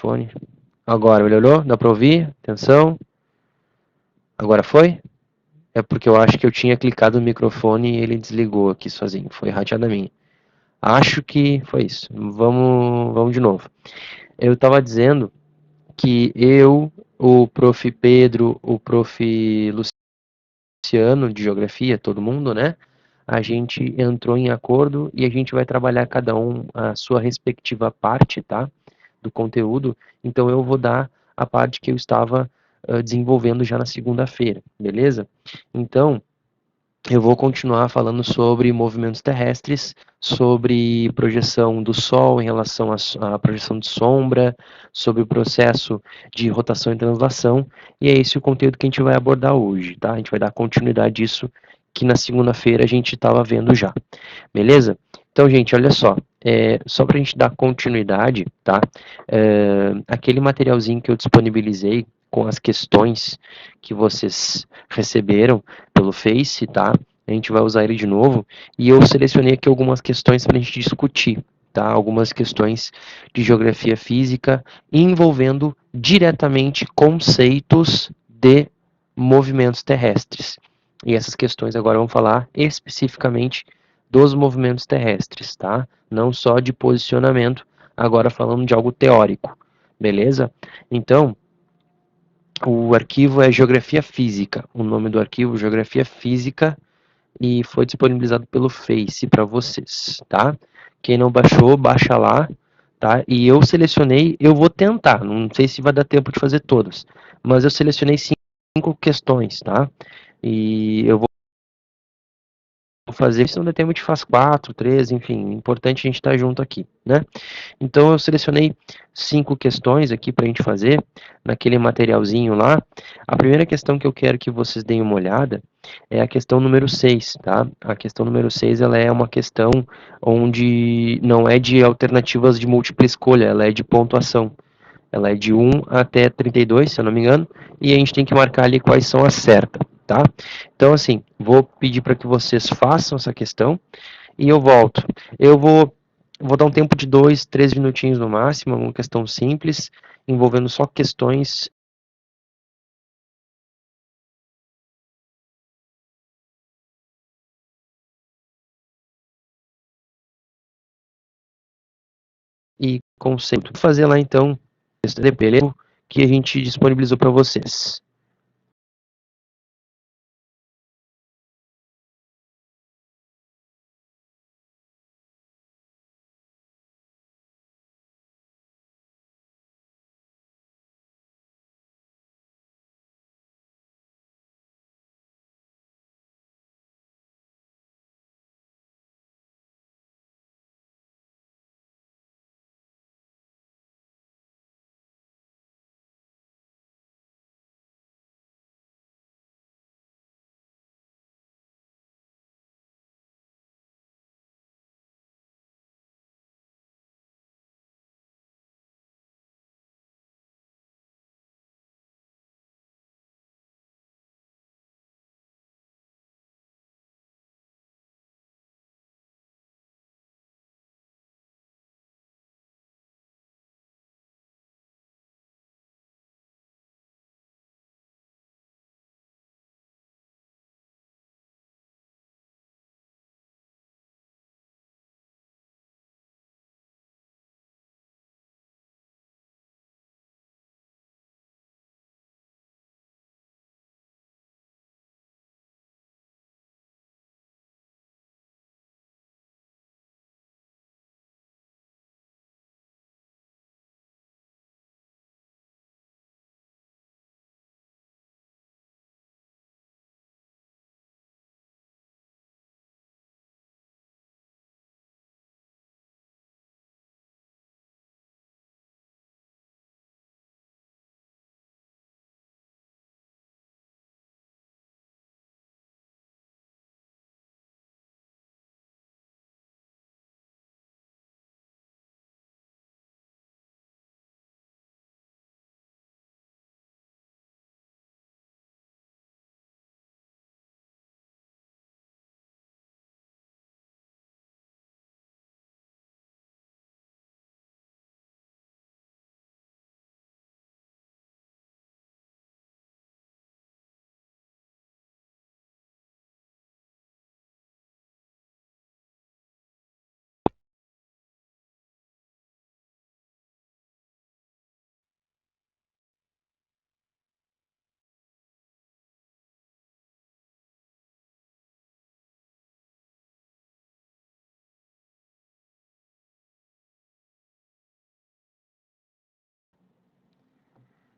microfone. Agora, melhorou? Dá para ouvir? Atenção. Agora foi? É porque eu acho que eu tinha clicado no microfone e ele desligou aqui sozinho. Foi rateada minha. Acho que foi isso. Vamos de novo. Eu estava dizendo que eu, o prof. Pedro, o prof. Luciano, de Geografia, todo mundo, né? A gente entrou em acordo e a gente vai trabalhar cada um a sua respectiva parte, tá? Do conteúdo. Então eu vou dar a parte que eu estava desenvolvendo já na segunda-feira, beleza? Então, eu vou continuar falando sobre movimentos terrestres, sobre projeção do Sol em relação à projeção de sombra, sobre o processo de rotação e translação, e é esse o conteúdo que a gente vai abordar hoje, tá? A gente vai dar continuidade disso que na segunda-feira a gente estava vendo já, beleza? Então, gente, olha só, só para a gente dar continuidade, tá? Aquele materialzinho que eu disponibilizei com as questões que vocês receberam pelo Face, tá? A gente vai usar ele de novo. E eu selecionei aqui algumas questões para a gente discutir, tá? Algumas questões de geografia física envolvendo diretamente conceitos de movimentos terrestres. E essas questões agora vão falar especificamente dos movimentos terrestres, tá? Não só de posicionamento, agora falando de algo teórico, beleza? Então, o arquivo é Geografia Física, o nome do arquivo Geografia Física, e foi disponibilizado pelo Face para vocês, tá? Quem não baixou, baixa lá, tá? E eu selecionei, eu vou tentar, não sei se vai dar tempo de fazer todas, mas eu selecionei 5 questões, tá? E eu vou fazer, se não der tempo, a gente faz 4, 3, enfim, importante a gente estar junto aqui, né? Então eu selecionei 5 questões aqui para a gente fazer naquele materialzinho lá. A primeira questão que eu quero que vocês deem uma olhada é a questão número 6, tá? A questão número 6, ela é uma questão onde não é de alternativas de múltipla escolha, ela é de pontuação. Ela é de 1 até 32, se eu não me engano, e a gente tem que marcar ali quais são as certas, tá? Então, assim, vou pedir para que vocês façam essa questão e eu volto. Eu vou dar um tempo de 2, 3 minutinhos no máximo, uma questão simples, envolvendo só questões e conceitos. Vou fazer lá então, beleza? Que a gente disponibilizou para vocês.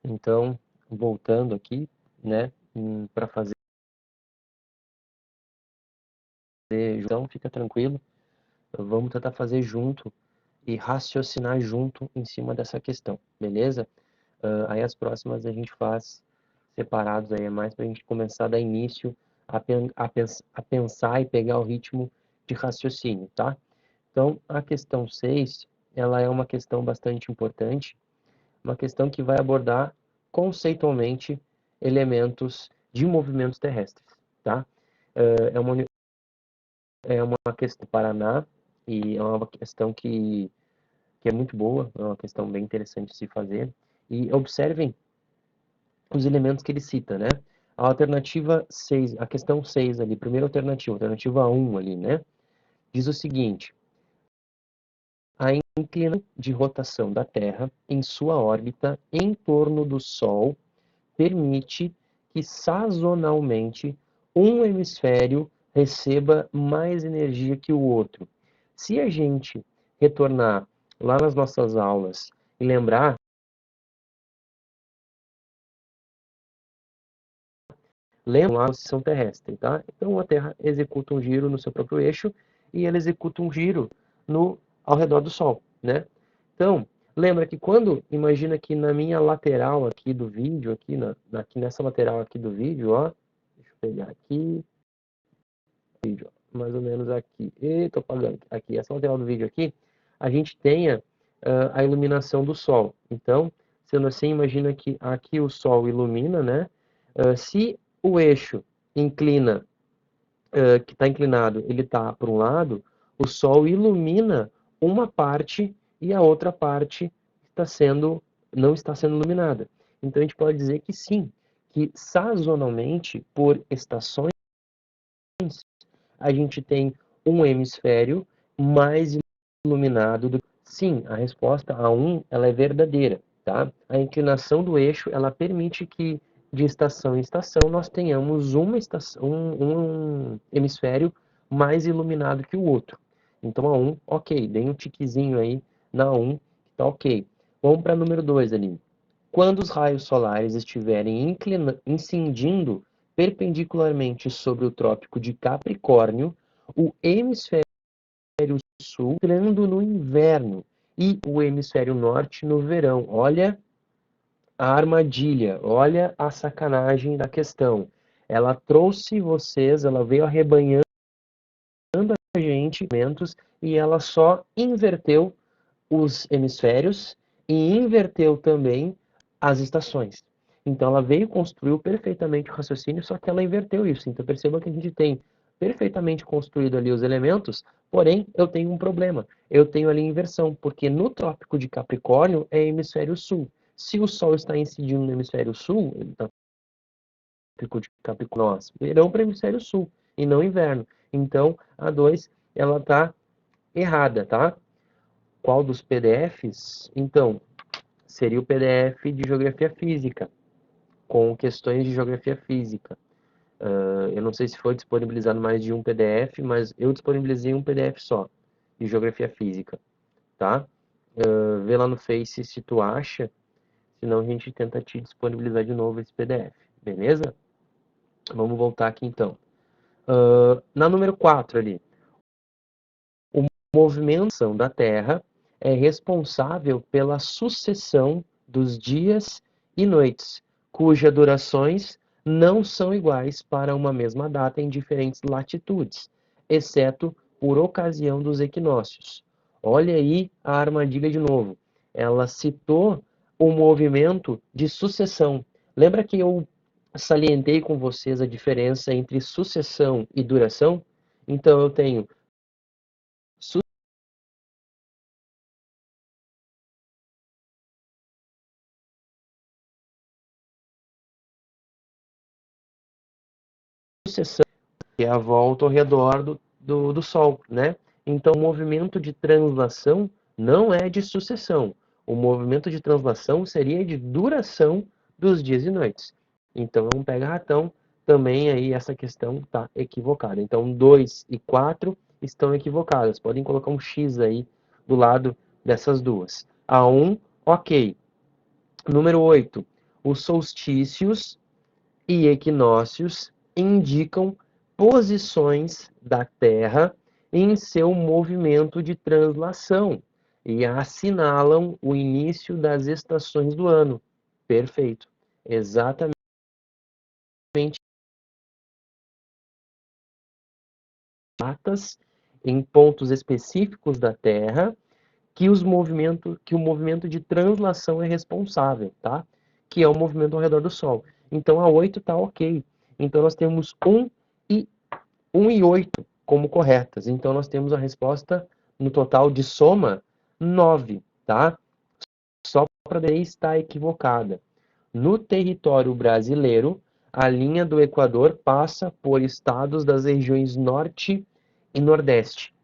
Então, voltando aqui, né, para fazer, então fica tranquilo, vamos tentar fazer junto e raciocinar junto em cima dessa questão, beleza? Aí as próximas a gente faz separados, aí é mais para a gente começar a dar início a pensar e pegar o ritmo de raciocínio, tá? Então, a questão 6 ela é uma questão bastante importante, uma questão que vai abordar conceitualmente elementos de movimentos terrestres, tá? É uma questão do Paraná e é uma questão que é muito boa, é uma questão bem interessante de se fazer. E observem os elementos que ele cita, né? A alternativa 6, a questão 6 ali, primeira alternativa 1 ali, né? Diz o seguinte: a inclinação de rotação da Terra em sua órbita em torno do Sol permite que sazonalmente um hemisfério receba mais energia que o outro. Se a gente retornar lá nas nossas aulas e lembrar, lembra lá a posição terrestre, tá? Então a Terra executa um giro no seu próprio eixo e ela executa um giro ao redor do Sol, né? Então, lembra que quando, imagina que na minha lateral aqui do vídeo, aqui nessa lateral aqui do vídeo, ó, deixa eu pegar aqui, vídeo, mais ou menos aqui, tô apagando, aqui, essa lateral do vídeo aqui, a gente tenha a iluminação do Sol. Então, sendo assim, imagina que aqui o Sol ilumina, né? Se o eixo inclina, que está inclinado, ele está para um lado, o Sol ilumina uma parte e a outra parte não está sendo iluminada. Então a gente pode dizer que sim, que sazonalmente, por estações, a gente tem um hemisfério mais iluminado do que... Sim, a resposta a 1 ela é verdadeira, tá? A inclinação do eixo ela permite que de estação em estação nós tenhamos um hemisfério mais iluminado que o outro. Então a 1, ok, dei um tiquezinho aí na 1, tá ok. Vamos para número 2 ali. Quando os raios solares estiverem incidindo perpendicularmente sobre o trópico de Capricórnio, o hemisfério sul entrando no inverno e o hemisfério norte no verão. Olha a armadilha, olha a sacanagem da questão. Ela trouxe vocês, ela veio arrebanhando a gente e ela só inverteu os hemisférios e inverteu também as estações. Então ela veio, construiu perfeitamente o raciocínio, só que ela inverteu isso. Então perceba que a gente tem perfeitamente construído ali os elementos, porém eu tenho um problema. Eu tenho ali inversão, porque no trópico de Capricórnio é hemisfério sul. Se o Sol está incidindo no hemisfério sul, no trópico de Capricórnio, nós, verão para o hemisfério sul e não inverno. Então a 2 ela está errada, tá? Qual dos PDFs? Então, seria o PDF de Geografia Física, com questões de Geografia Física. Eu não sei se foi disponibilizado mais de um PDF, mas eu disponibilizei um PDF só, de Geografia Física, tá? Vê lá no Face se tu acha, senão a gente tenta te disponibilizar de novo esse PDF, beleza? Vamos voltar aqui então. Na número 4 ali, o movimento da Terra é responsável pela sucessão dos dias e noites, cujas durações não são iguais para uma mesma data em diferentes latitudes, exceto por ocasião dos equinócios. Olha aí a armadilha de novo. Ela citou o movimento de sucessão. Lembra que eu salientei com vocês a diferença entre sucessão e duração? Então eu tenho sucessão, que é a volta ao redor do Sol, né? Então, o movimento de translação não é de sucessão. O movimento de translação seria de duração dos dias e noites. Então, é um pega-ratão. Também aí essa questão está equivocada. Então, 2 e 4 estão equivocadas. Podem colocar um X aí do lado dessas duas. A 1, ok. Número 8. Os solstícios e equinócios indicam posições da Terra em seu movimento de translação e assinalam o início das estações do ano. Perfeito. Exatamente datas em pontos específicos da Terra que o movimento de translação é responsável, tá? Que é o movimento ao redor do Sol. Então a 8 está ok. Então nós temos 1 e 8 como corretas. Então nós temos a resposta no total de soma 9, tá? Só para daí estar equivocada. No território brasileiro, a linha do Equador passa por estados das regiões Norte e Nordeste.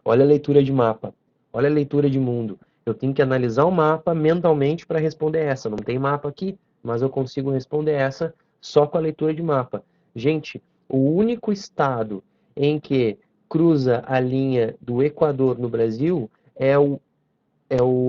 Olha a leitura de mapa. Olha a leitura de mundo. Eu tenho que analisar o mapa mentalmente para responder essa. Não tem mapa aqui, mas eu consigo responder essa só com a leitura de mapa. Gente, o único estado em que cruza a linha do Equador no Brasil é o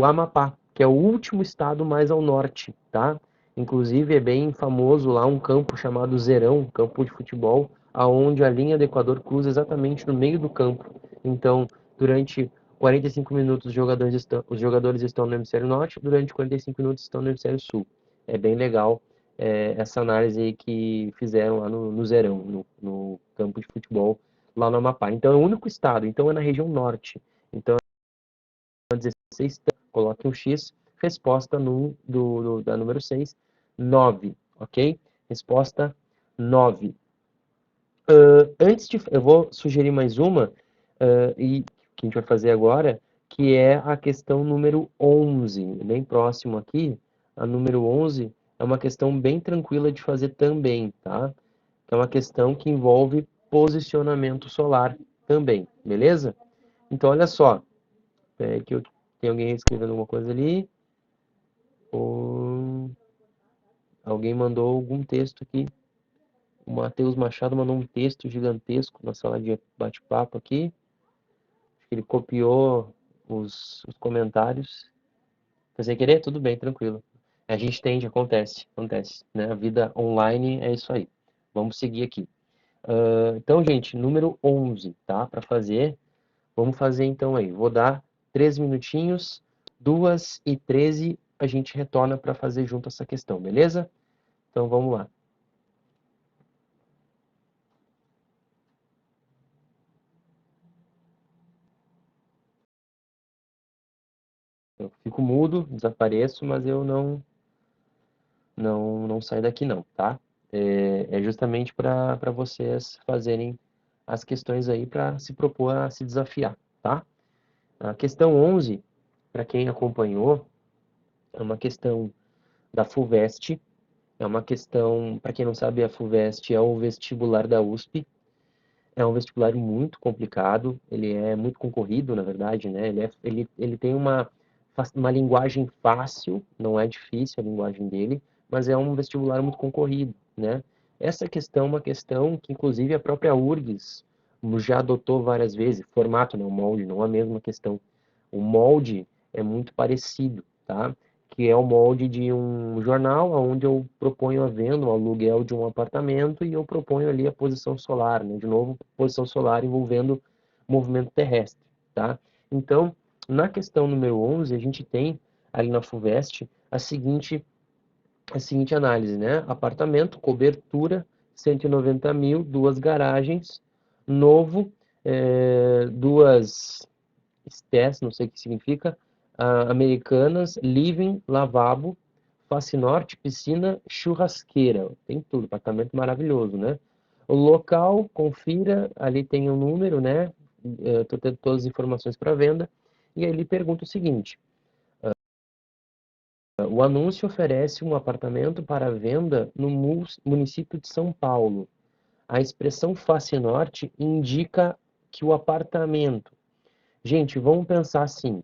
Amapá, que é o último estado mais ao norte, tá? Inclusive é bem famoso lá um campo chamado Zerão, campo de futebol, aonde a linha do Equador cruza exatamente no meio do campo. Então, durante 45 minutos os jogadores estão no hemisfério norte, durante 45 minutos estão no hemisfério sul. É bem legal essa análise aí que fizeram lá no Zerão, no campo de futebol, lá no Amapá. Então é o único estado, então é na região norte. Então 16, coloque um X, resposta da número 6, 9, ok? Resposta 9. Eu vou sugerir mais uma, e que a gente vai fazer agora, que é a questão número 11, bem próximo aqui, a número 11 é uma questão bem tranquila de fazer também, tá? É uma questão que envolve posicionamento solar também, beleza? Então, olha só, que tem alguém escrevendo alguma coisa ali, ou alguém mandou algum texto aqui. O Matheus Machado mandou um texto gigantesco na sala de bate-papo aqui. Ele copiou os comentários. Foi sem querer? Tudo bem, tranquilo. A gente tende, acontece, né? A vida online é isso aí. Vamos seguir aqui. Então, gente, número 11, tá? Para fazer, vamos fazer então aí. Vou dar 3 minutinhos, 2h13, a gente retorna para fazer junto essa questão, beleza? Então, vamos lá. Eu fico mudo, desapareço, mas eu não saio daqui não, tá? É justamente para vocês fazerem as questões aí para se propor a se desafiar, tá? A questão 11, para quem acompanhou, é uma questão da FUVEST, é uma questão, para quem não sabe, a FUVEST é o vestibular da USP, é um vestibular muito complicado, ele é muito concorrido, na verdade, né? Ele tem uma linguagem fácil, não é difícil a linguagem dele, mas é um vestibular muito concorrido, né? Essa questão é uma questão que, inclusive, a própria URGS já adotou várias vezes, formato, não, molde, não é a mesma questão. O molde é muito parecido, tá? Que é o molde de um jornal, onde eu proponho a venda, o aluguel de um apartamento, e eu proponho ali a posição solar, né? De novo, posição solar envolvendo movimento terrestre, tá? Então, na questão número 11, a gente tem ali na FUVEST a seguinte análise, né? Apartamento, cobertura, 190 mil, duas garagens, novo, duas STES, não sei o que significa, americanas, living, lavabo, face norte, piscina, churrasqueira. Tem tudo, apartamento maravilhoso, né? O local, confira, ali tem um número, né? Estou tendo todas as informações para venda. E aí ele pergunta o seguinte: o anúncio oferece um apartamento para venda no município de São Paulo. A expressão face norte indica que o apartamento. Gente, vamos pensar assim.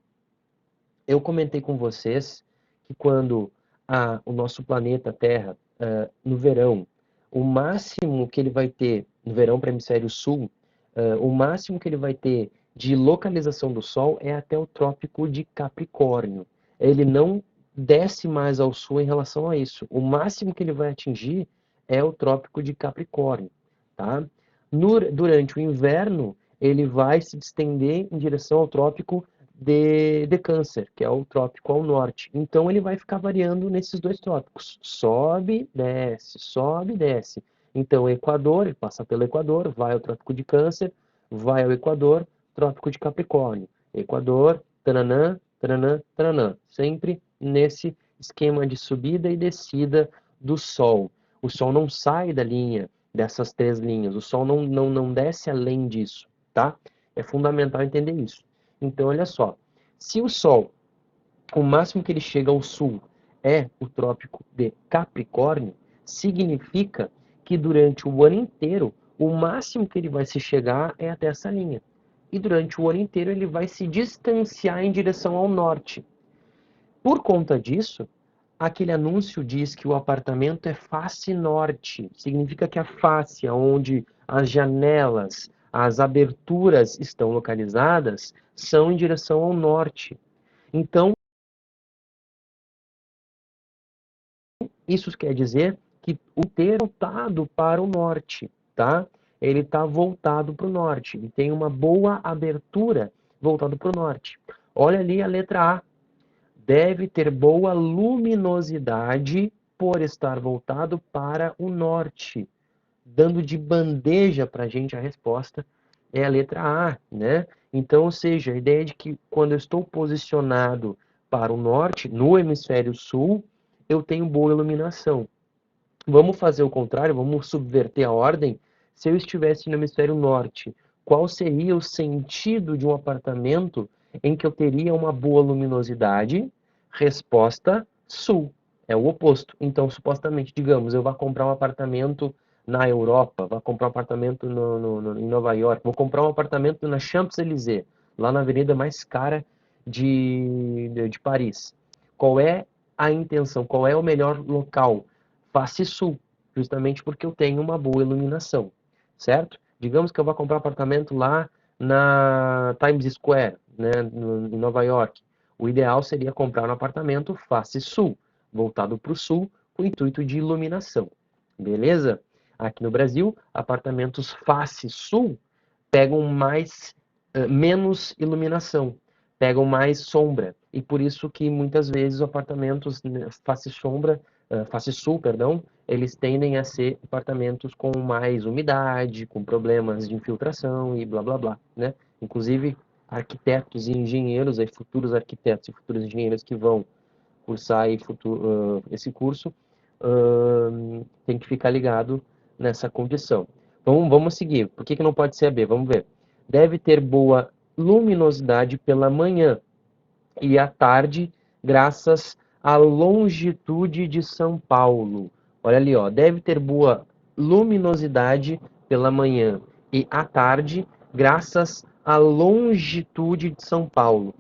Eu comentei com vocês que quando o nosso planeta Terra, no verão, o máximo que ele vai ter, no verão para o hemisfério sul, o máximo que ele vai ter de localização do Sol é até o Trópico de Capricórnio. Ele não desce mais ao sul em relação a isso. O máximo que ele vai atingir é o Trópico de Capricórnio, tá? Durante o inverno, ele vai se estender em direção ao Trópico de Câncer, que é o trópico ao norte. Então, ele vai ficar variando nesses dois trópicos. Sobe, desce, sobe, desce. Então, Equador, ele passa pelo Equador, vai ao Trópico de Câncer, vai ao Equador, Trópico de Capricórnio. Equador, tananã, tananã, tananã. Sempre nesse esquema de subida e descida do Sol. O Sol não sai da linha, dessas três linhas. O Sol não desce além disso, tá? É fundamental entender isso. Então, olha só. Se o Sol, o máximo que ele chega ao sul é o Trópico de Capricórnio, significa que durante o ano inteiro, o máximo que ele vai se chegar é até essa linha. E durante o ano inteiro ele vai se distanciar em direção ao norte. Por conta disso, aquele anúncio diz que o apartamento é face norte. Significa que a face onde as janelas, as aberturas estão localizadas, são em direção ao norte. Então, isso quer dizer que o inteiro está voltado para o norte, tá? Ele está voltado para o norte. Ele tem uma boa abertura voltado para o norte. Olha ali a letra A. Deve ter boa luminosidade por estar voltado para o norte. Dando de bandeja para a gente a resposta é a letra A, né? Então, ou seja, a ideia de que quando eu estou posicionado para o norte, no hemisfério sul, eu tenho boa iluminação. Vamos fazer o contrário, vamos subverter a ordem. Se eu estivesse no hemisfério norte, qual seria o sentido de um apartamento em que eu teria uma boa luminosidade? Resposta: sul. É o oposto. Então, supostamente, digamos, eu vou comprar um apartamento na Europa, vou comprar um apartamento em Nova York, vou comprar um apartamento na Champs-Élysées, lá na avenida mais cara de Paris. Qual é a intenção? Qual é o melhor local? Face sul, justamente porque eu tenho uma boa iluminação, certo? Digamos que eu vou comprar um apartamento lá na Times Square, né, em Nova York. O ideal seria comprar um apartamento face sul, voltado para o sul, com o intuito de iluminação. Beleza? Aqui no Brasil, apartamentos face sul pegam menos iluminação, pegam mais sombra. E por isso que muitas vezes os apartamentos face sul, perdão, eles tendem a ser apartamentos com mais umidade, com problemas de infiltração e blá blá blá, né? Inclusive arquitetos e engenheiros, aí, futuros arquitetos e futuros engenheiros que vão cursar esse curso, tem que ficar ligado nessa condição. Vamos seguir. Por que não pode ser a B? Vamos ver. Deve ter boa luminosidade pela manhã e à tarde, graças à longitude de São Paulo. Olha ali, ó, deve ter boa luminosidade pela manhã e à tarde, graças à longitude de São Paulo.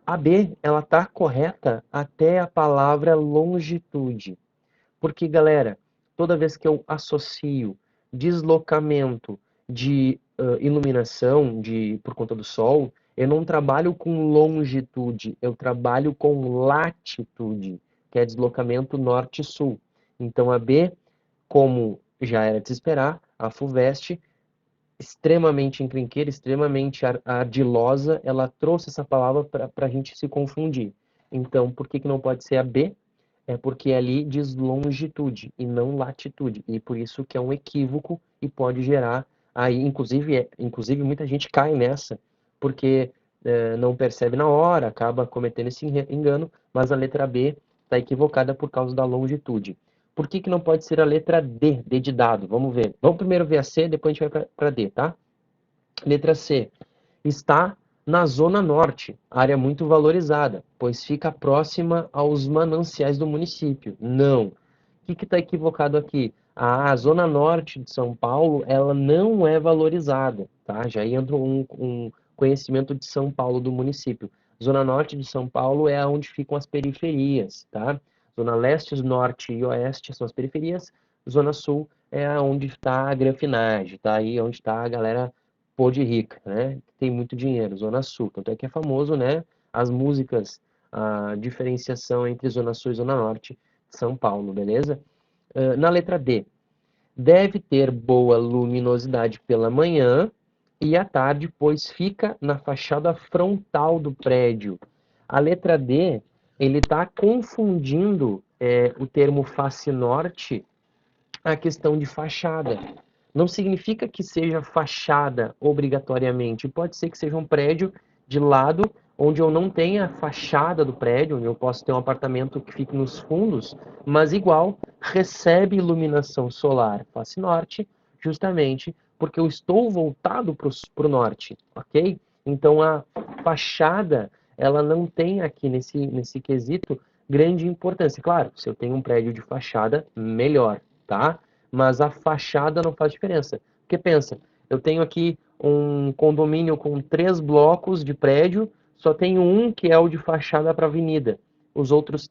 A B, ela tá correta até a palavra longitude. Porque, galera, toda vez que eu associo deslocamento de iluminação por conta do sol, eu não trabalho com longitude, eu trabalho com latitude, que é deslocamento norte-sul. Então, a B, como já era de se esperar, a FUVEST, extremamente encrenqueira, extremamente ardilosa, ela trouxe essa palavra para a gente se confundir. Então, por que não pode ser a B? É porque ali diz longitude e não latitude. E por isso que é um equívoco e pode gerar aí, inclusive muita gente cai nessa, porque não percebe na hora, acaba cometendo esse engano, mas a letra B está equivocada por causa da longitude. Por que não pode ser a letra D, D de dado? Vamos ver. Vamos primeiro ver a C, depois a gente vai para D, tá? Letra C. Está na Zona Norte, área muito valorizada, pois fica próxima aos mananciais do município. Não. O que está equivocado aqui? A Zona Norte de São Paulo, ela não é valorizada, tá? Já entra um conhecimento de São Paulo do município. Zona Norte de São Paulo é onde ficam as periferias, tá? Zona Leste, Norte e Oeste são as periferias. Zona Sul é onde está a granfinagem, tá? Aí onde está a galera pô de rica, né? Tem muito dinheiro, Zona Sul. Tanto é que é famoso, né? As músicas a diferenciação entre Zona Sul e Zona Norte de São Paulo, beleza? Na letra D, deve ter boa luminosidade pela manhã e à tarde, pois fica na fachada frontal do prédio. A letra D, ele está confundindo o termo face norte a questão de fachada. Não significa que seja fachada obrigatoriamente. Pode ser que seja um prédio de lado onde eu não tenha a fachada do prédio, onde eu posso ter um apartamento que fique nos fundos, mas igual recebe iluminação solar face norte, justamente porque eu estou voltado para o norte, ok? Então a fachada, ela não tem aqui nesse quesito grande importância. Claro, se eu tenho um prédio de fachada, melhor, tá? Mas a fachada não faz diferença. Porque pensa, eu tenho aqui um condomínio com 3 blocos de prédio, só tenho um que é o de fachada para a avenida. Os outros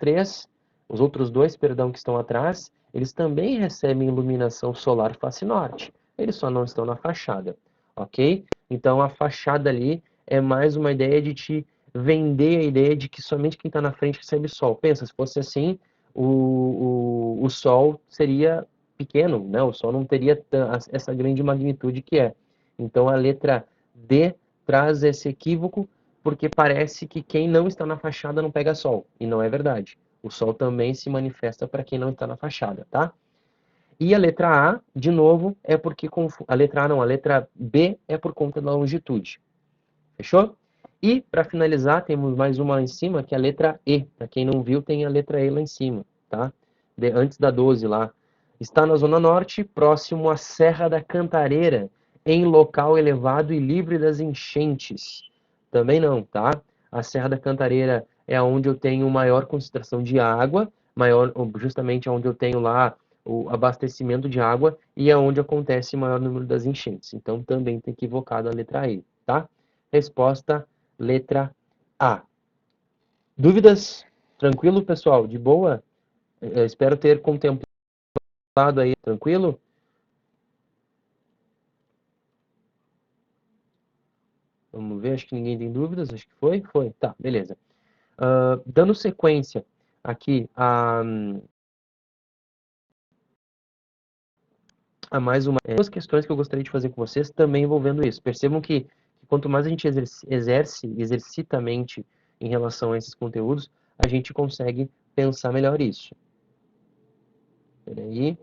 dois, perdão, que estão atrás, eles também recebem iluminação solar face norte. Eles só não estão na fachada, ok? Então a fachada ali é mais uma ideia de te vender a ideia de que somente quem está na frente recebe sol. Pensa, se fosse assim, o sol seria pequeno, né? O sol não teria essa grande magnitude que é. Então a letra D traz esse equívoco porque parece que quem não está na fachada não pega sol, e não é verdade. O sol também se manifesta para quem não está na fachada, tá? E a letra A, de novo, é porque a letra A não, a letra B é por conta da longitude. Fechou? E, para finalizar, temos mais uma lá em cima, que é a letra E. Para quem não viu, tem a letra E lá em cima, tá? Antes da 12 lá. Está na Zona Norte, próximo à Serra da Cantareira, em local elevado e livre das enchentes. Também não, tá? A Serra da Cantareira é onde eu tenho maior concentração de água, justamente onde eu tenho lá o abastecimento de água e é onde acontece o maior número das enchentes. Então, também está equivocado a letra E, tá? Resposta, letra A. Dúvidas? Tranquilo, pessoal? De boa? Eu espero ter contemplado aí. Tranquilo? Vamos ver, acho que ninguém tem dúvidas. Acho que foi? Foi. Tá, beleza. Dando sequência aqui a mais duas questões que eu gostaria de fazer com vocês, também envolvendo isso. Percebam que quanto mais a gente exercita a mente em relação a esses conteúdos, a gente consegue pensar melhor isso. Peraí.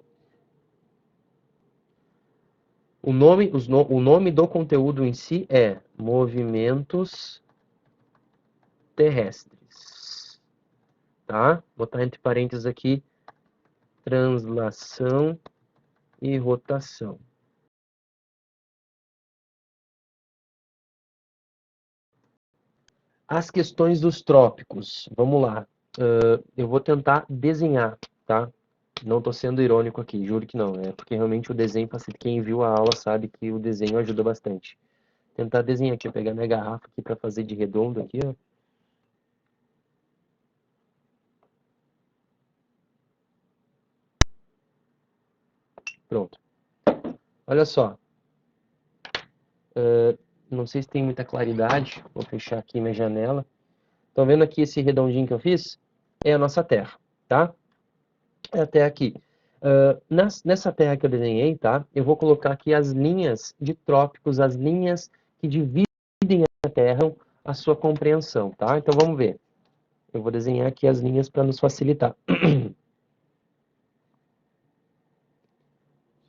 O nome do conteúdo em si é movimentos terrestres. Tá? Vou botar entre parênteses aqui, translação e rotação. As questões dos trópicos. Vamos lá. Eu vou tentar desenhar, tá? Não estou sendo irônico aqui, juro que não. É porque realmente o desenho, quem viu a aula sabe que o desenho ajuda bastante. Tentar desenhar aqui, pegar minha garrafa aqui para fazer de redondo aqui, ó. Pronto. Olha só. Não sei se tem muita claridade. Vou fechar aqui minha janela. Estão vendo aqui esse redondinho que eu fiz? É a nossa Terra, tá? É a Terra aqui. Nessa Terra que eu desenhei, tá? Eu vou colocar aqui as linhas de trópicos, as linhas que dividem a Terra, a sua compreensão, tá? Então vamos ver. Eu vou desenhar aqui as linhas para nos facilitar.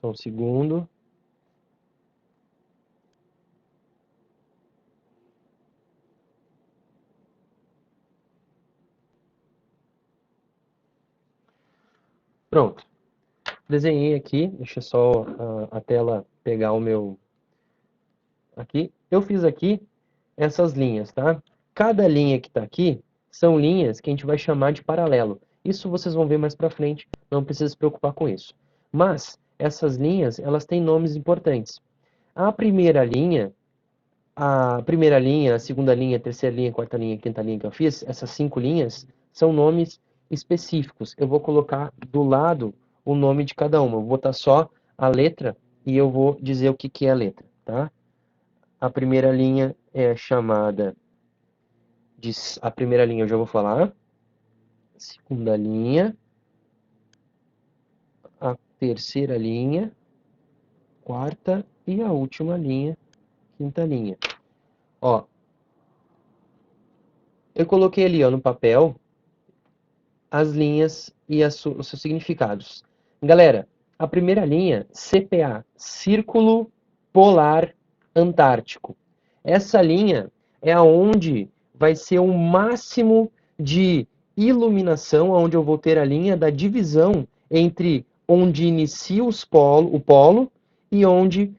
Só um segundo. Pronto. Desenhei aqui. Deixa só a tela pegar o meu... Aqui. Eu fiz aqui essas linhas, tá? Cada linha que está aqui são linhas que a gente vai chamar de paralelo. Isso vocês vão ver mais para frente, não precisa se preocupar com isso. Mas essas linhas, elas têm nomes importantes. A primeira linha, a segunda linha, a terceira linha, a quarta linha, a quinta linha que eu fiz, essas 5 linhas, são nomes específicos. Eu vou colocar do lado o nome de cada uma. Eu vou botar só a letra e eu vou dizer o que é a letra, tá? A primeira linha é chamada A primeira linha eu já vou falar. Segunda linha. A terceira linha. Quarta e a última linha. Quinta linha. Ó, eu coloquei ali, ó, no papel as linhas e os seus significados. Galera, a primeira linha, CPA, Círculo Polar Antártico. Essa linha é aonde vai ser o máximo de iluminação, onde eu vou ter a linha da divisão entre onde inicia o polo e onde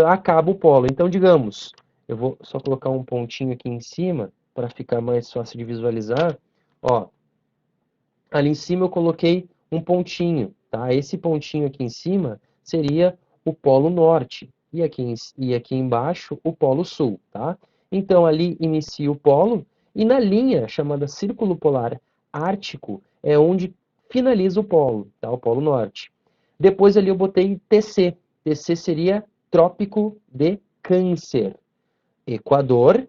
acaba o polo. Então, digamos, eu vou só colocar um pontinho aqui em cima para ficar mais fácil de visualizar. Ó, ali em cima eu coloquei um pontinho, tá? Esse pontinho aqui em cima seria o Polo Norte e aqui embaixo o Polo Sul, tá? Então ali inicia o polo e na linha chamada Círculo Polar Ártico é onde finaliza o polo, tá? O Polo Norte. Depois ali eu botei TC. TC seria Trópico de Câncer. Equador,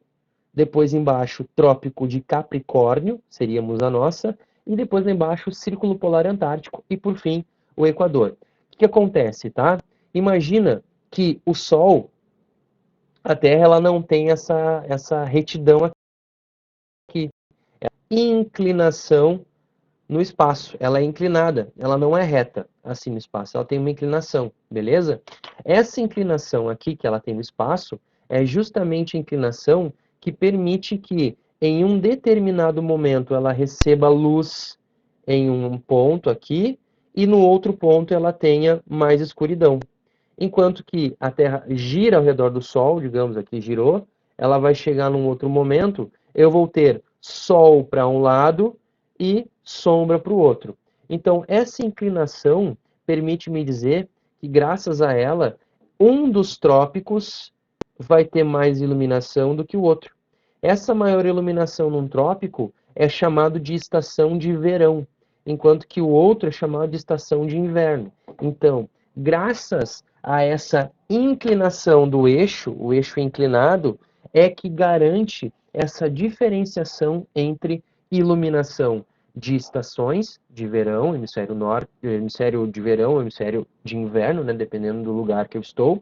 depois embaixo Trópico de Capricórnio, seríamos a nossa, e depois lá embaixo Círculo Polar Antártico e por fim o Equador. O que acontece, tá? Imagina que o Sol, a Terra, ela não tem essa retidão aqui, inclinação no espaço. Ela é inclinada, ela não é reta assim no espaço, ela tem uma inclinação, beleza? Essa inclinação aqui que ela tem no espaço é justamente a inclinação que permite que em um determinado momento ela receba luz em um ponto aqui e no outro ponto ela tenha mais escuridão. Enquanto que a Terra gira ao redor do Sol, digamos aqui girou, ela vai chegar num outro momento, eu vou ter Sol para um lado e sombra para o outro. Então, essa inclinação permite me dizer que, graças a ela, um dos trópicos vai ter mais iluminação do que o outro. Essa maior iluminação num trópico é chamado de estação de verão, enquanto que o outro é chamado de estação de inverno. Então, graças a essa inclinação do eixo, o eixo inclinado, é que garante essa diferenciação entre iluminação de estações de verão, hemisfério norte, hemisfério de verão, hemisfério de inverno, né, dependendo do lugar que eu estou,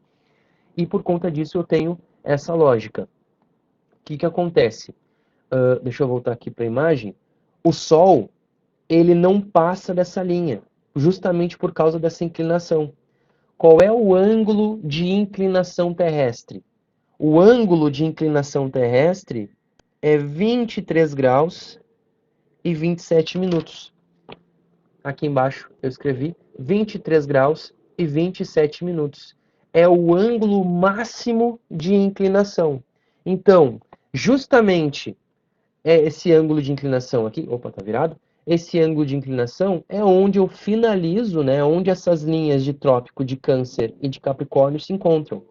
e por conta disso eu tenho essa lógica. O que acontece? Deixa eu voltar aqui para a imagem. O Sol, ele não passa dessa linha, justamente por causa dessa inclinação. Qual é o ângulo de inclinação terrestre? O ângulo de inclinação terrestre é 23 graus e 27 minutos. Aqui embaixo eu escrevi 23 graus e 27 minutos. É o ângulo máximo de inclinação. Então, justamente esse ângulo de inclinação aqui, opa, tá virado? Esse ângulo de inclinação é onde eu finalizo, né? Onde essas linhas de trópico de Câncer e de Capricórnio se encontram.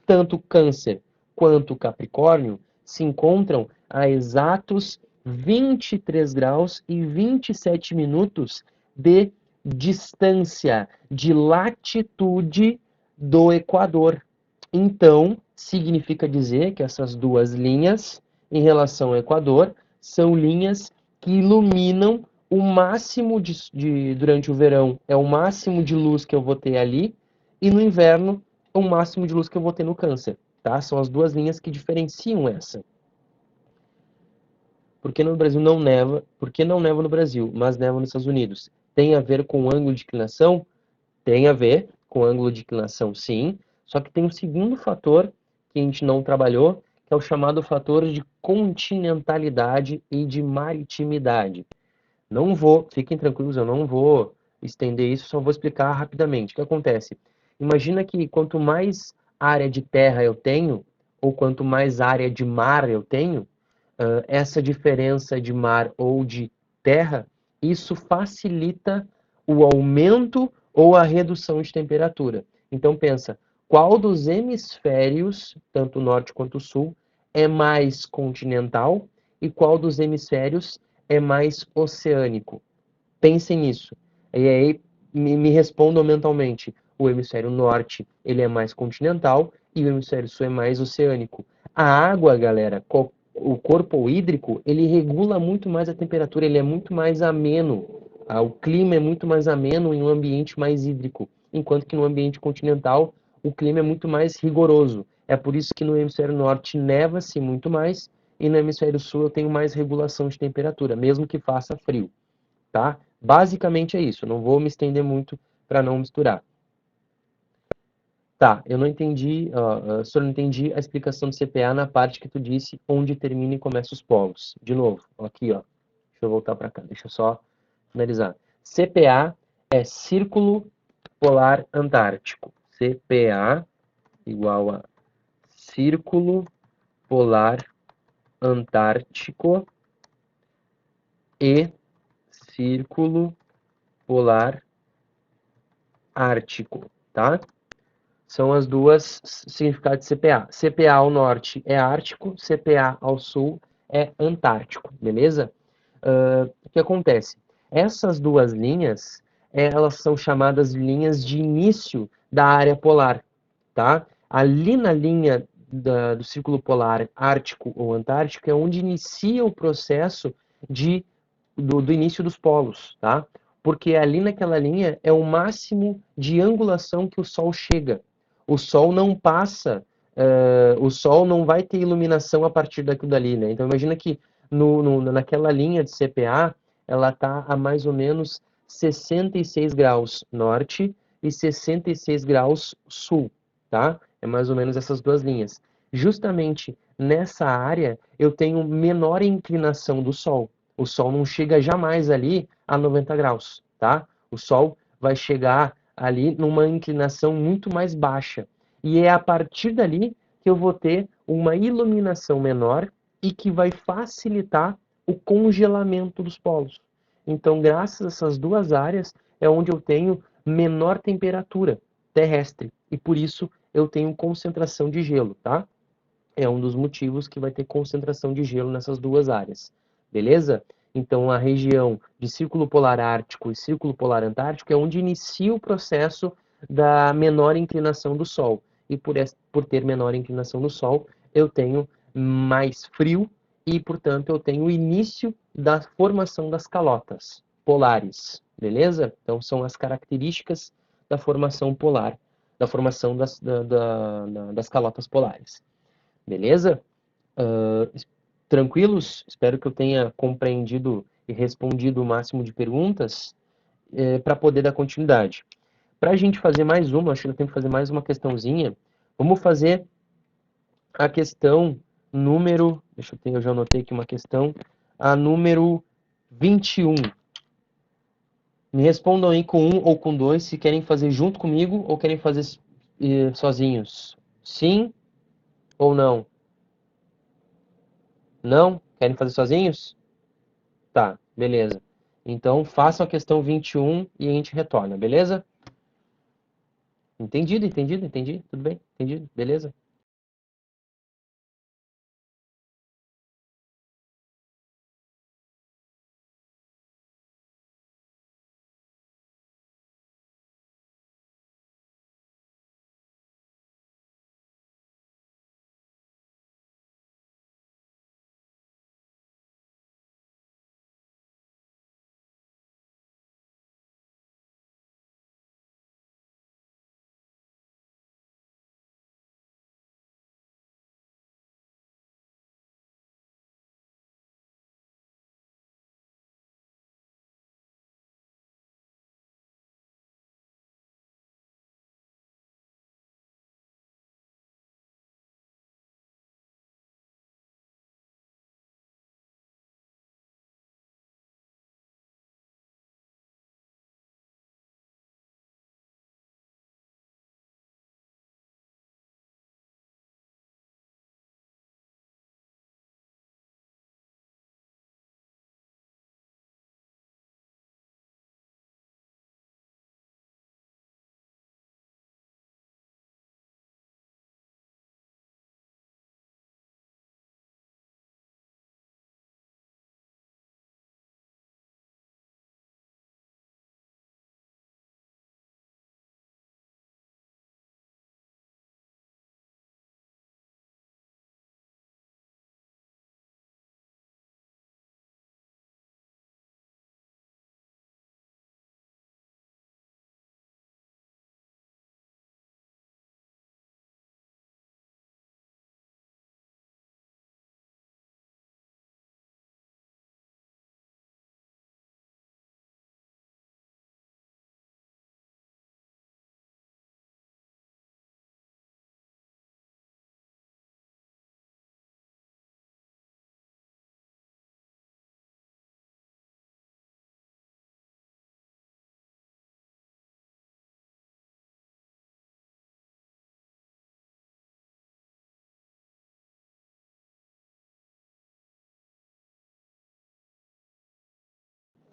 Tanto Câncer quanto Capricórnio se encontram a exatos 23 graus e 27 minutos de distância, de latitude do Equador. Então, significa dizer que essas duas linhas, em relação ao Equador, são linhas que iluminam o máximo durante o verão, é o máximo de luz que eu vou ter ali, e no inverno, o máximo de luz que eu vou ter no Câncer. Tá? São as duas linhas que diferenciam essa. Por que no Brasil não neva? Por que não neva no Brasil, mas neva nos Estados Unidos? Tem a ver com o ângulo de inclinação? Tem a ver com o ângulo de inclinação, sim. Só que tem um segundo fator que a gente não trabalhou, que é o chamado fator de continentalidade e de maritimidade. Não vou, fiquem tranquilos, eu não vou estender isso, só vou explicar rapidamente. O que acontece? Imagina que quanto mais área de terra eu tenho, ou quanto mais área de mar eu tenho, essa diferença de mar ou de terra, isso facilita o aumento ou a redução de temperatura. Então pensa, qual dos hemisférios, tanto o norte quanto o sul, é mais continental e qual dos hemisférios é mais oceânico? Pensem nisso. E aí me respondam mentalmente. O hemisfério norte ele é mais continental e o hemisfério sul é mais oceânico. A água, galera, o corpo hídrico, ele regula muito mais a temperatura, ele é muito mais ameno, o clima é muito mais ameno em um ambiente mais hídrico, enquanto que no ambiente continental o clima é muito mais rigoroso. É por isso que no hemisfério norte neva-se muito mais e no hemisfério sul eu tenho mais regulação de temperatura, mesmo que faça frio, tá? Basicamente é isso, não vou me estender muito para não misturar. Tá, eu não entendi, só não entendi a explicação do CPA na parte que tu disse onde termina e começa os polos. De novo, aqui, ó. Deixa eu voltar para cá, deixa eu só finalizar. CPA é Círculo Polar Antártico. CPA igual a Círculo Polar Antártico e Círculo Polar Ártico, tá? São as duas significados de CPA. CPA ao norte é Ártico, CPA ao sul é Antártico, beleza? O que acontece? Essas duas linhas, elas são chamadas linhas de início da área polar, tá? Ali na linha do Círculo Polar Ártico ou Antártico é onde inicia o processo do início dos polos, tá? Porque ali naquela linha é o máximo de angulação que o Sol chega. O Sol não passa, o Sol não vai ter iluminação a partir daquilo dali, né? Então imagina que naquela linha de CPA, ela está a mais ou menos 66 graus norte e 66 graus sul, tá? É mais ou menos essas duas linhas. Justamente nessa área eu tenho menor inclinação do Sol. O Sol não chega jamais ali a 90 graus, tá? O Sol vai chegar ali numa inclinação muito mais baixa. E é a partir dali que eu vou ter uma iluminação menor e que vai facilitar o congelamento dos polos. Então, graças a essas duas áreas, é onde eu tenho menor temperatura terrestre. E por isso eu tenho concentração de gelo, tá? É um dos motivos que vai ter concentração de gelo nessas duas áreas. Beleza? Então, a região de Círculo Polar Ártico e Círculo Polar Antártico é onde inicia o processo da menor inclinação do Sol. E por ter menor inclinação do Sol, eu tenho mais frio e, portanto, eu tenho o início da formação das calotas polares. Beleza? Então, são as características da formação polar, da formação das calotas polares. Beleza? Tranquilos? Espero que eu tenha compreendido e respondido o máximo de perguntas para poder dar continuidade. Para a gente fazer mais uma, acho que eu tenho que fazer mais uma questãozinha. Vamos fazer a questão número. Deixa eu ter, eu já anotei aqui uma questão. A número 21. Me respondam aí com um ou com dois, se querem fazer junto comigo ou querem fazer sozinhos. Sim ou não? Não? Querem fazer sozinhos? Tá, beleza. Então, façam a questão 21 e a gente retorna, beleza? Entendido, entendido, entendi. Tudo bem, entendido, beleza?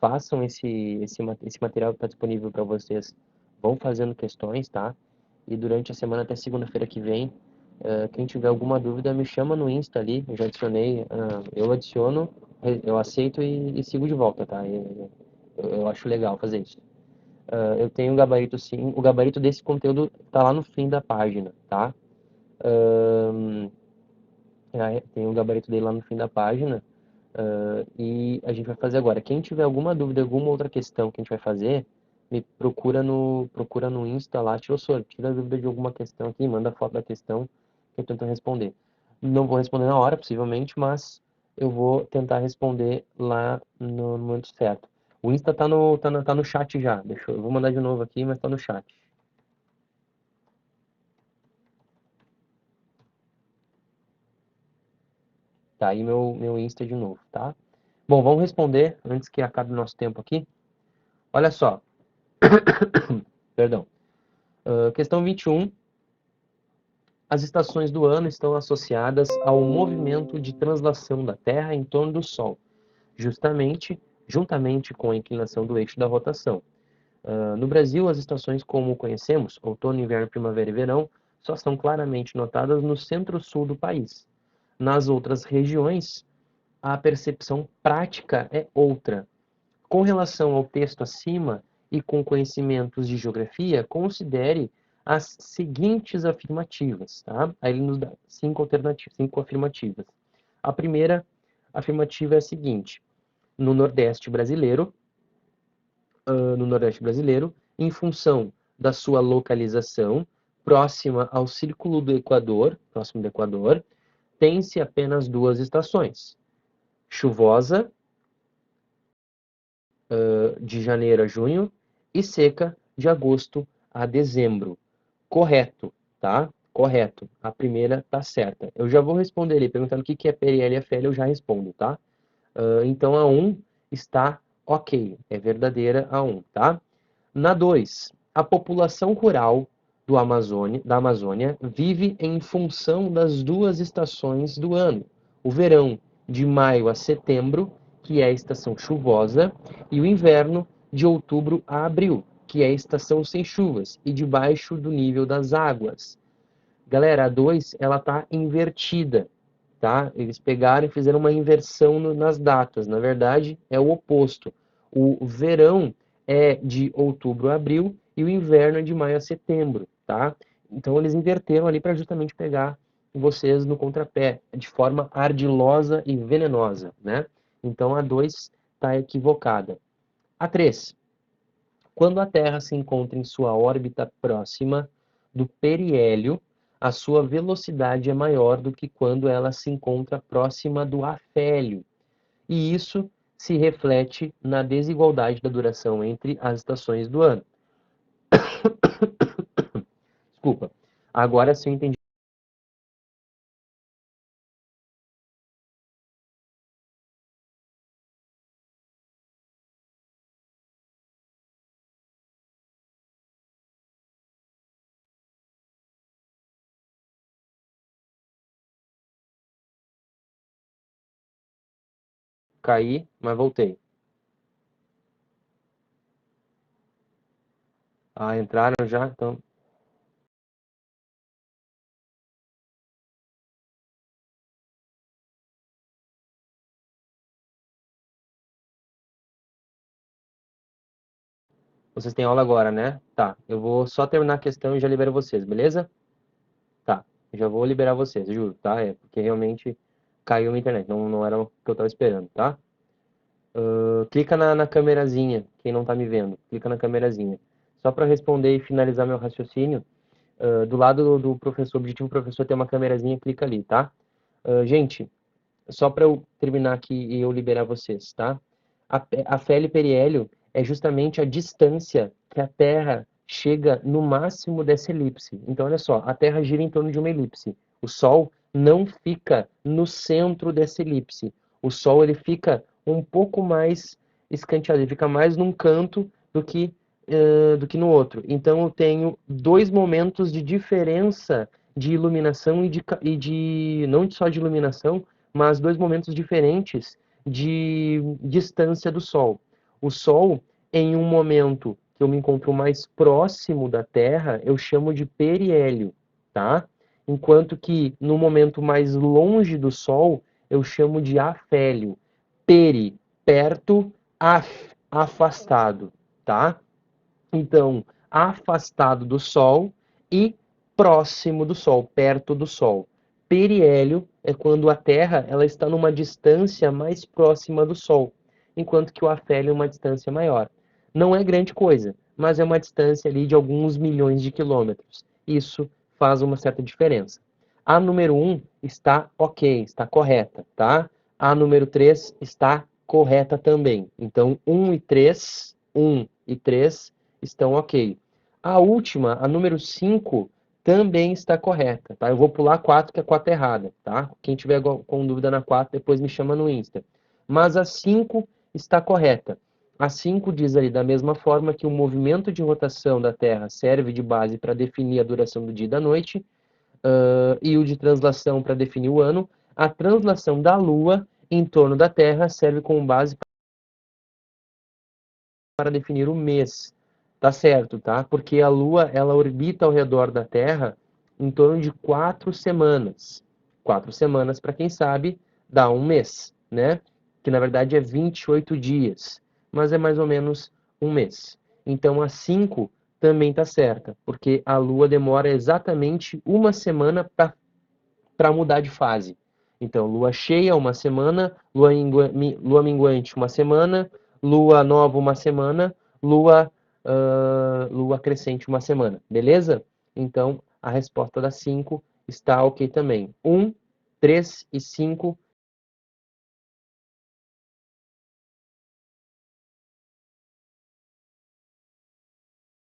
façam esse material que está disponível para vocês, vão fazendo questões, tá? E durante a semana até segunda-feira que vem, quem tiver alguma dúvida, me chama no Insta ali, eu já adicionei, eu adiciono, eu aceito e sigo de volta, tá? Eu acho legal fazer isso. Eu tenho um gabarito sim, o gabarito desse conteúdo tá lá no fim da página, tá? Tem o gabarito dele lá no fim da página, e a gente vai fazer agora. Quem tiver alguma dúvida, alguma outra questão que a gente vai fazer, me procura no Insta lá, tira a dúvida de alguma questão aqui, manda foto da questão que eu tento responder. Não vou responder na hora, possivelmente, mas eu vou tentar responder lá no momento certo. O Insta tá no chat já. Eu vou mandar de novo aqui, mas tá no chat. Tá aí meu Insta de novo, tá? Bom, vamos responder antes que acabe o nosso tempo aqui. Olha só. Perdão. Questão 21. As estações do ano estão associadas ao movimento de translação da Terra em torno do Sol, juntamente com a inclinação do eixo da rotação. No Brasil, as estações como conhecemos, outono, inverno, primavera e verão, só são claramente notadas no centro-sul do país. Nas outras regiões, a percepção prática é outra. Com relação ao texto acima e com conhecimentos de geografia, considere as seguintes afirmativas, tá? Aí ele nos dá 5 afirmativas. A primeira afirmativa é a seguinte: no Nordeste brasileiro, em função da sua localização próxima ao círculo do Equador, próximo do Equador, tem-se apenas 2 estações: chuvosa, de janeiro a junho, e seca, de agosto a dezembro. Correto, tá? Correto. A primeira tá certa. Eu já vou responder ali, perguntando o que é PRL e FL, eu já respondo, tá? Então a 1 está ok, é verdadeira a 1, tá? Na 2, a população rural da Amazônia vive em função das 2 estações do ano. O verão, de maio a setembro, que é a estação chuvosa, e o inverno, de outubro a abril, que é a estação sem chuvas e debaixo do nível das águas. Galera, a 2, ela tá invertida, tá? Eles pegaram e fizeram uma inversão nas datas. Na verdade, é o oposto. O verão é de outubro a abril e o inverno é de maio a setembro, tá? Então eles inverteram ali para justamente pegar vocês no contrapé, de forma ardilosa e venenosa, né? Então a 2 está equivocada. A 3. Quando a Terra se encontra em sua órbita próxima do periélio, a sua velocidade é maior do que quando ela se encontra próxima do afélio. E isso se reflete na desigualdade da duração entre as estações do ano. Desculpa. Agora sim eu entendi. Caí, mas voltei. Ah, entraram já? Então, vocês têm aula agora, né? Tá, eu vou só terminar a questão e já libero vocês, beleza? Tá, já vou liberar vocês, juro, tá? É porque realmente caiu a internet, não era o que eu tava esperando, tá? Clica na câmerazinha, quem não tá me vendo, clica na câmerazinha. Só para responder e finalizar meu raciocínio, do lado do professor, objetivo professor, tem uma câmerazinha, clica ali, tá? Gente, só para eu terminar aqui e eu liberar vocês, tá? A Feli periélio é justamente a distância que a Terra chega no máximo dessa elipse. Então, olha só, a Terra gira em torno de uma elipse. O Sol não fica no centro dessa elipse. O Sol ele fica um pouco mais escanteado, ele fica mais num canto do que no outro. Então, eu tenho 2 momentos de diferença de iluminação não só de iluminação, mas 2 momentos diferentes de distância do Sol. O Sol, em um momento que eu me encontro mais próximo da Terra, eu chamo de periélio, tá? Enquanto que no momento mais longe do Sol, eu chamo de afélio. Peri, perto, afastado, tá? Então, afastado do Sol e próximo do Sol, perto do Sol. Periélio é quando a Terra ela está numa distância mais próxima do Sol, enquanto que o afélio é uma distância maior. Não é grande coisa, mas é uma distância ali de alguns milhões de quilômetros. Isso faz uma certa diferença. A número 1 está ok, está correta, tá? A número 3 está correta também. Então, 1 e 3 estão ok. A última, a número 5, também está correta, tá? Eu vou pular a 4, que a 4 é errada, tá? Quem tiver com dúvida na 4, depois me chama no Insta. Mas a 5 está correta. A 5 diz ali, da mesma forma que o movimento de rotação da Terra serve de base para definir a duração do dia e da noite, e o de translação para definir o ano, a translação da Lua em torno da Terra serve como base para definir o mês. Tá certo, tá? Porque a Lua, ela orbita ao redor da Terra em torno de 4 semanas. 4 semanas, para quem sabe, dá um mês, né? Que na verdade é 28 dias, mas é mais ou menos um mês. Então a 5 também tá certa, porque a Lua demora exatamente uma semana para mudar de fase. Então, lua cheia, uma semana, lua minguante, uma semana, lua nova, uma semana, lua crescente, uma semana. Beleza? Então, a resposta da 5 está ok também. 1, 3 e 5